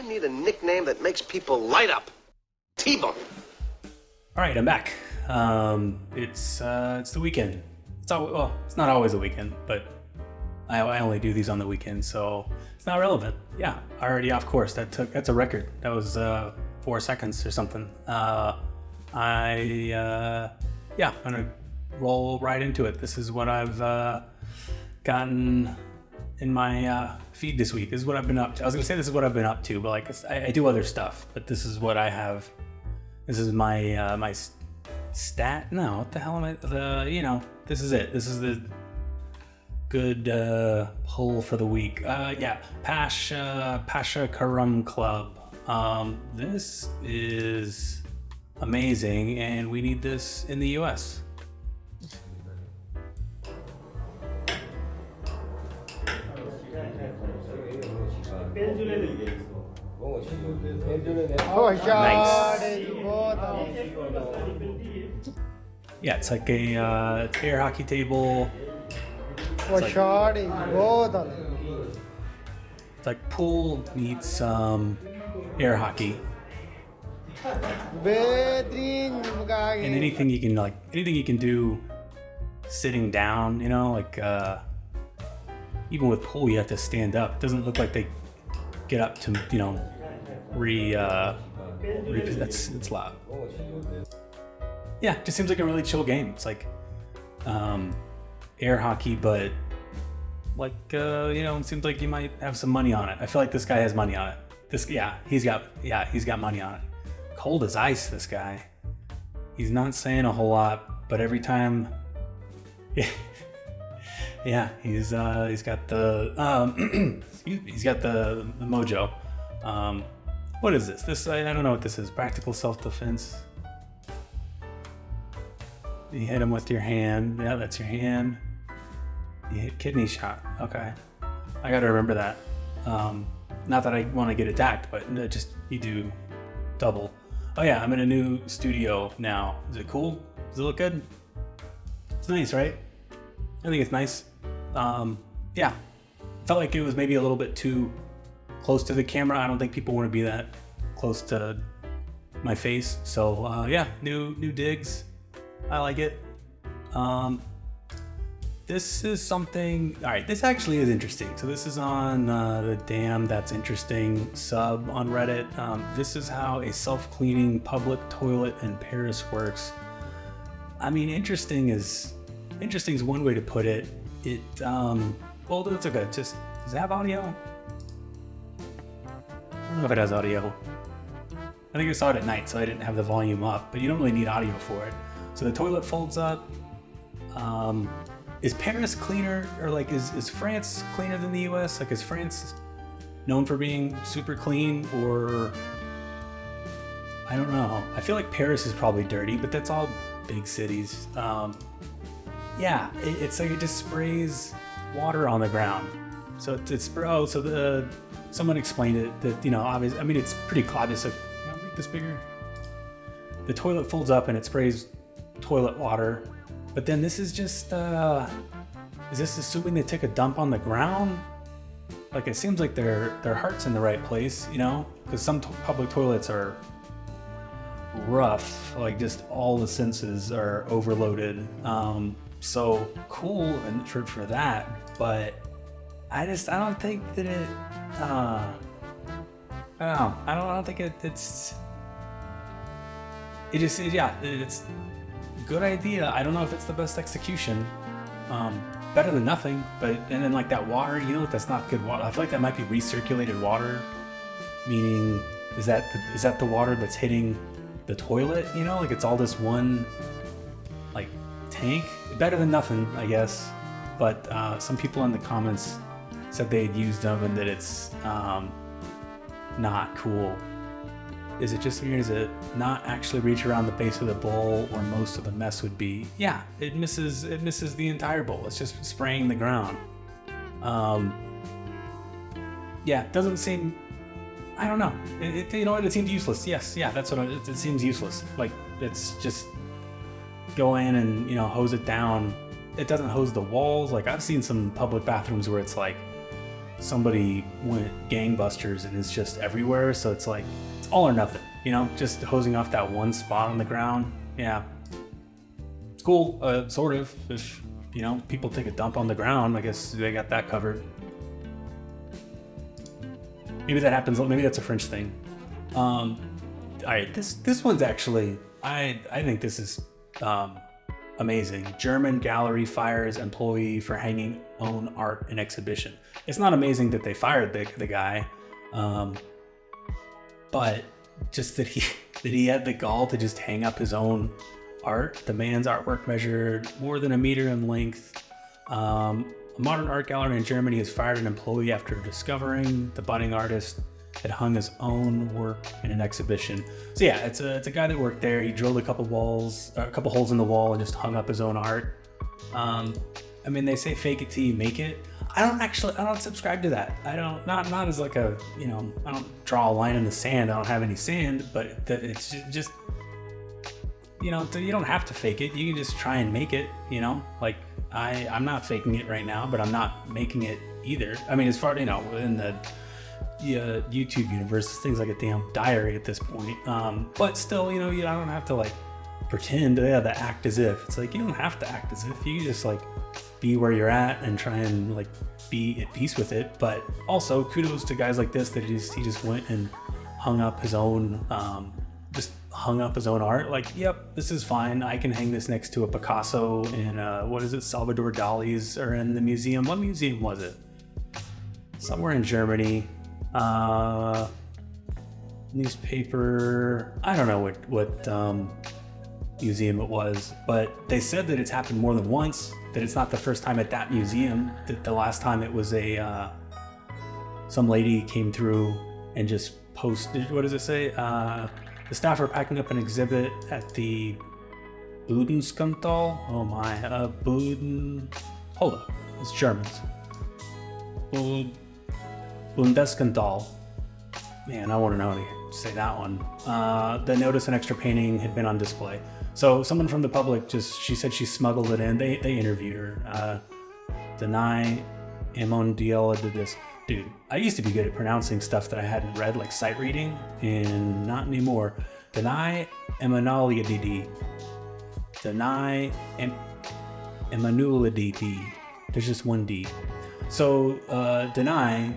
need a nickname that makes people light up. T-Bone. All right, I'm back. It's the weekend. It's not always the weekend, but I only do these on the weekend, so it's not relevant. Yeah, already off course. That's a record. That was 4 seconds or something. I'm gonna roll right into it. This is what I've gotten in my feed this week. This is what I've been up to. I was gonna say this is what I've been up to, but like I do other stuff. But this is what I have. This is my my stat. No, what the hell am I? This is it. This is the good pull for the week. Pasha Karam Club. This is amazing, and we need this in the US. Nice. Yeah, it's like a air hockey table. It's like pool meets air hockey. And anything you can do sitting down, even with pool you have to stand up. It doesn't look like they get up to, it's loud. Yeah, it just seems like a really chill game. It's like air hockey, but like it seems like you might have some money on it. I feel like this guy has money on it. He's got money on it. Cold as ice, this guy. He's not saying a whole lot, but every time he's got the he's got the mojo. What is this? I don't know what this is. Practical self-defense. You hit him with your hand. Yeah, that's your hand. You hit kidney shot. Okay. I gotta remember that. Not that I want to get attacked, but you do double. Oh yeah, I'm in a new studio now. Is it cool? Does it look good? It's nice, right? I think it's nice. Felt like it was maybe a little bit too close to the camera. I don't think people want to be that close to my face. So new digs. I like it. This is something. All right, this actually is interesting. So this is on the Damn That's Interesting sub on Reddit. This is how a self-cleaning public toilet in Paris works. I mean, interesting is one way to put it. It's okay. Does it have audio? I don't know if it has audio. I think I saw it at night, so I didn't have the volume up, but you don't really need audio for it. So the toilet folds up. Is Paris cleaner, or like is France cleaner than the US? Like, is France known for being super clean, or I don't know. I feel like Paris is probably dirty, but that's all big cities. It's like it just sprays water on the ground. So someone explained it that, obviously, I mean, it's pretty obvious. Like, make this bigger. The toilet folds up and it sprays toilet water, but then this is just, is this assuming they take a dump on the ground? Like, it seems like their heart's in the right place, because some public toilets are rough, like just all the senses are overloaded. So cool and for that, but I don't think that it. I don't think it's. It's a good idea. I don't know if it's the best execution. Better than nothing, but and then like that water, that's not good water. I feel like that might be recirculated water, meaning is that the water that's hitting the toilet? Like it's all this one like tank. Better than nothing, I guess. But some people in the comments said they had used them and that it's not cool. Is it just weird? Does it not actually reach around the base of the bowl where most of the mess would be? Yeah, it misses the entire bowl. It's just spraying the ground. It doesn't seem. I don't know. It seems useless. Yes, that's what it seems useless. Like it's just go in and hose it down. It doesn't hose the walls. Like I've seen some public bathrooms where it's like somebody went gangbusters and is just everywhere. So it's like, it's all or nothing, you know, just hosing off that one spot on the ground. Yeah. It's cool, sort of. If, you know, people take a dump on the ground, I guess they got that covered. Maybe that happens, maybe that's a French thing. All right, this one's actually, I think this is amazing. German gallery fires employee for hanging own art in exhibition. It's not amazing that they fired the guy, but just that he had the gall to just hang up his own art. The man's artwork measured more than a meter in length. A modern art gallery in Germany has fired an employee after discovering the budding artist had hung his own work in an exhibition. So yeah, it's a guy that worked there. He drilled a couple holes in the wall and just hung up his own art. I mean, they say fake it till you make it. I don't subscribe to that. Not as like a, you know, I don't draw a line in the sand. I don't have any sand, but that it's just, you know, you don't have to fake it. You can just try and make it, you know, like I'm not faking it right now, but I'm not making it either. I mean, as far, you know, in the YouTube universe, this thing's like a damn diary at this point. But still, you know, I don't have to like pretend to act as if. It's like, you don't have to act as if. You can just like be where you're at and try and like be at peace with it. But also kudos to guys like this that he just went and hung up his own art. Like, yep, this is fine. I can hang this next to a Picasso and what is it, Salvador Dali's, or in the museum. What museum was it? Somewhere in Germany. Newspaper. I don't know what museum it was, but they said that it's happened more than once. That it's not the first time at that museum. That the last time it was some lady came through and just posted. What does it say? The staff are packing up an exhibit at the Budenskandal. Oh my, Buden. Hold up, it's Germans. Bundeskandal. Man, I want to know how to say that one. They noticed an extra painting had been on display. So someone from the public she said she smuggled it in. They interviewed her. Deny Emondiela did this. Dude, I used to be good at pronouncing stuff that I hadn't read, like sight reading, and not anymore. Deny Emanolididi. Deny Emanulididi. There's just one D. So, Deny,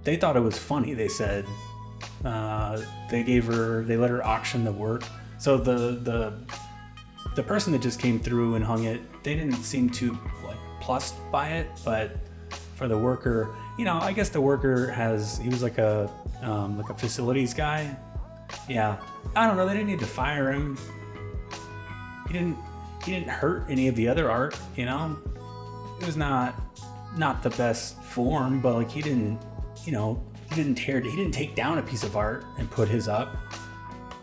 they thought it was funny. They said, they let her auction the work. So the person that just came through and hung it, they didn't seem too like plussed by it, but for the worker, you know, I guess the worker he was like a facilities guy. Yeah, I don't know. They didn't need to fire him. He didn't hurt any of the other art, you know. It was not the best form, but like he didn't take down a piece of art and put his up.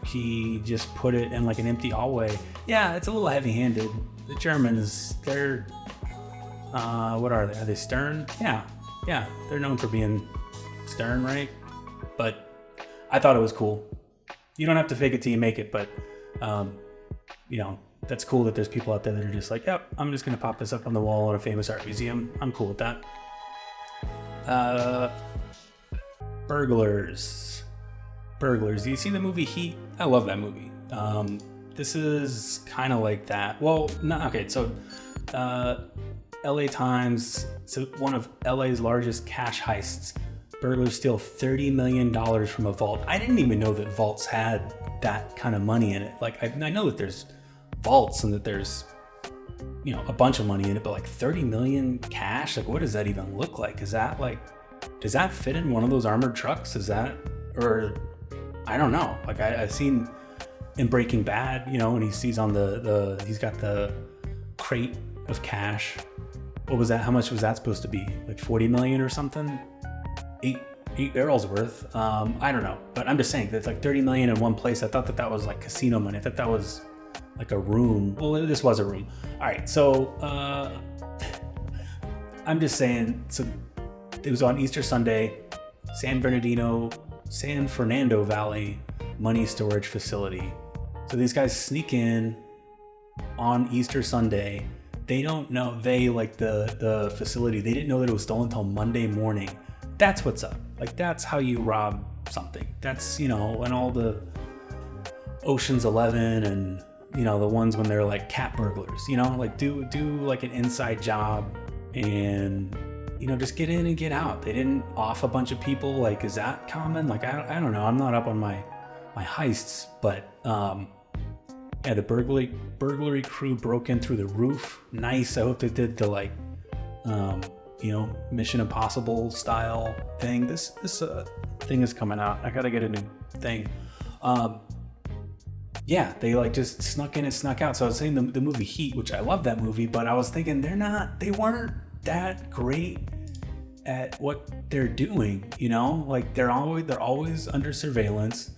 He just put it in like an empty hallway. Yeah, it's a little heavy-handed. The Germans, they're what are they? Are they stern? Yeah, they're known for being stern, right? But I thought it was cool. You don't have to fake it till you make it, but you know, that's cool that there's people out there that are just like, yep, I'm just gonna pop this up on the wall at a famous art museum. I'm cool with that. Burglars. You see the movie Heat? I love that movie. This is kind of like that. Well, not okay. So, LA Times. So one of LA's largest cash heists. Burglars steal $30 million from a vault. I didn't even know that vaults had that kind of money in it. Like I know that there's vaults and that there's, you know, a bunch of money in it, but like 30 million cash, like what does that even look like? Is that like, does that fit in one of those armored trucks? Is that, or I don't know. Like I've seen in Breaking Bad, you know, and he sees on he's got the crate of cash. What was that? How much was that supposed to be? Like 40 million or something? Eight barrels worth. I don't know, but I'm just saying that it's like 30 million in one place. I thought that was like casino money. I thought that was like a room. Well, this was a room. All right, so I'm just saying. So it was on Easter Sunday, San Fernando Valley money storage facility. So these guys sneak in on Easter Sunday. they don't know, like the facility, they didn't know that it was stolen until Monday morning. That's what's up. Like, that's how you rob something. That's, and all the Ocean's 11 and, the ones when they're like cat burglars, like do like an inside job and, just get in and get out. They didn't off a bunch of people. Like, is that common? Like, I don't know. I'm not up on my heists, but, yeah, the burglary crew broke in through the roof. Nice. I hope they did the like, Mission Impossible style thing. This thing is coming out. I gotta get a new thing. Yeah, they like just snuck in and snuck out. So I was saying the movie Heat, which I love that movie, but I was thinking they weren't that great at what they're doing. Like they're always under surveillance.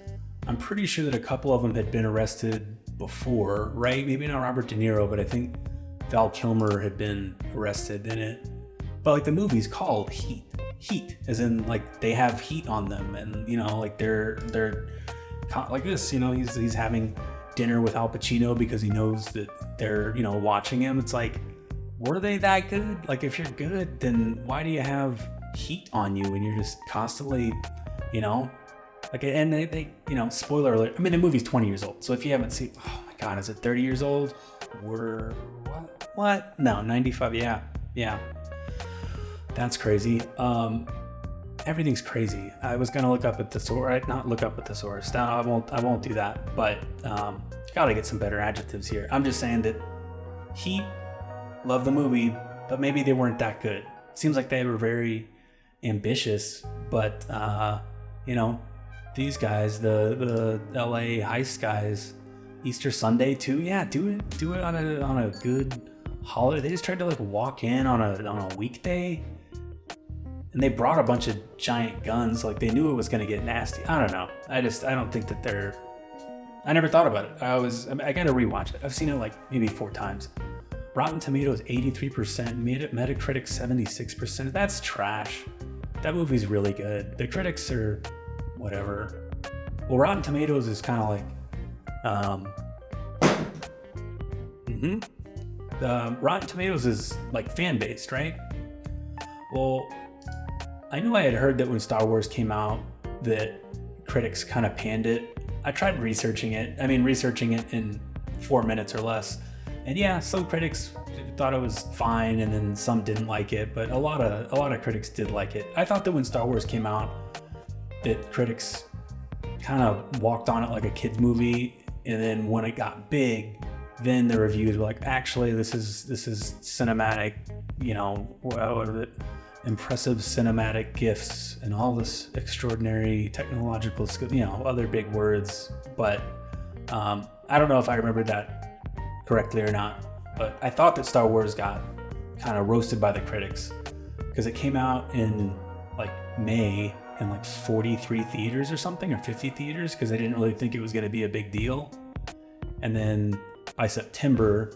I'm pretty sure that a couple of them had been arrested before, right? Maybe not Robert De Niro, but I think Val Kilmer had been arrested in it. But like the movie's called Heat, as in like they have heat on them, and like they're like this. He's having dinner with Al Pacino because he knows that they're watching him. It's like, were they that good? Like, if you're good, then why do you have heat on you and you're just constantly, like, and they spoiler alert. I mean, the movie's 20 years old, so if you haven't seen, oh my God, is it 30 years old? What? No, 95. Yeah. That's crazy. Everything's crazy. I was gonna look up at the source. Not look up at the source. No, I won't do that. But gotta get some better adjectives here. I'm just saying that Heat, love the movie, but maybe they weren't that good. Seems like they were very ambitious, but these guys, the LA heist guys, Easter Sunday too. Yeah, do it on a good holiday. They just tried to like walk in on a weekday. And they brought a bunch of giant guns, like they knew it was going to get nasty. I don't know. I don't think that I never thought about it. I got to rewatch it. I've seen it like maybe 4 times. Rotten Tomatoes 83%, Metacritic 76%. That's trash. That movie's really good. The critics are whatever. Well, Rotten Tomatoes is kind of like Rotten Tomatoes is like fan based, right? Well, I know I had heard that when Star Wars came out that critics kind of panned it. I tried researching it in 4 minutes or less. And yeah, some critics thought it was fine and then some didn't like it, but a lot of critics did like it. I thought that when Star Wars came out that critics kind of walked on it like a kid's movie, and then when it got big, then the reviews were like, actually this is cinematic, what is it? Impressive cinematic gifts and all this extraordinary technological skill, other big words. But I don't know if I remember that correctly or not, but I thought that Star Wars got kind of roasted by the critics because it came out in like May in like 43 theaters or something, or 50 theaters, because I didn't really think it was going to be a big deal. And then by September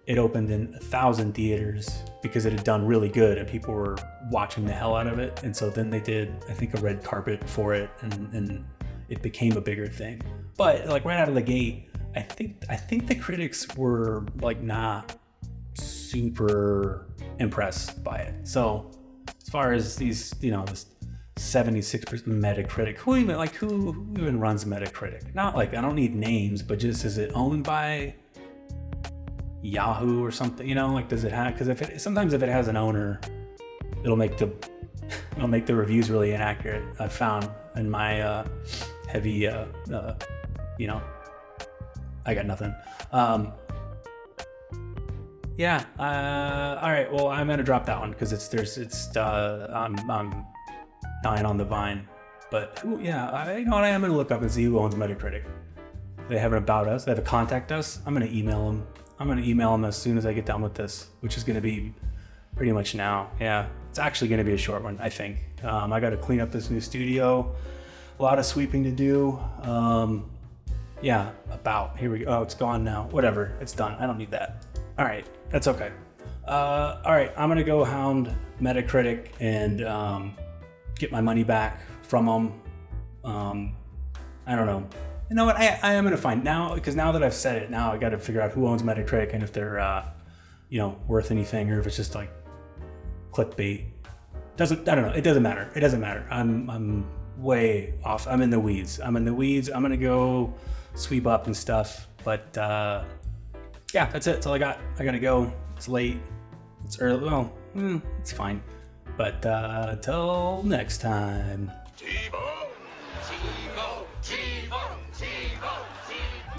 it opened in 1,000 theaters because it had done really good and people were watching the hell out of it. And so then they did, I think, a red carpet for it, and it became a bigger thing. But like right out of the gate, I think the critics were like not super impressed by it. So as far as these, this 76% Metacritic, who even runs Metacritic? Not like, I don't need names, but just, is it owned by Yahoo or something? Like, does it have, because sometimes if it has an owner, it'll make the reviews really inaccurate. I've found in my heavy I got nothing. All right, well, I'm gonna drop that one because I'm dying on the vine. But I am gonna look up and see who owns Metacritic. They have an about us, they have a contact us. I'm gonna email them. As soon as I get done with this, which is gonna be pretty much now. Yeah, it's actually gonna be a short one, I think. I gotta clean up this new studio. A lot of sweeping to do. Here we go. Oh, it's gone now. Whatever, it's done. I don't need that. All right, that's okay. All right, I'm gonna go hound Metacritic and get my money back from them. I don't know. You know what? I am gonna find now, because now that I've said it, now I got to figure out who owns Metacritic and if they're worth anything, or if it's just like clickbait. I don't know. It doesn't matter. It doesn't matter. I'm way off. I'm in the weeds. I'm gonna go sweep up and stuff. But yeah, that's it. That's all I got. I gotta go. It's late. It's early. Well, it's fine. But till next time. T-Bone! T-Bone! T-Bone!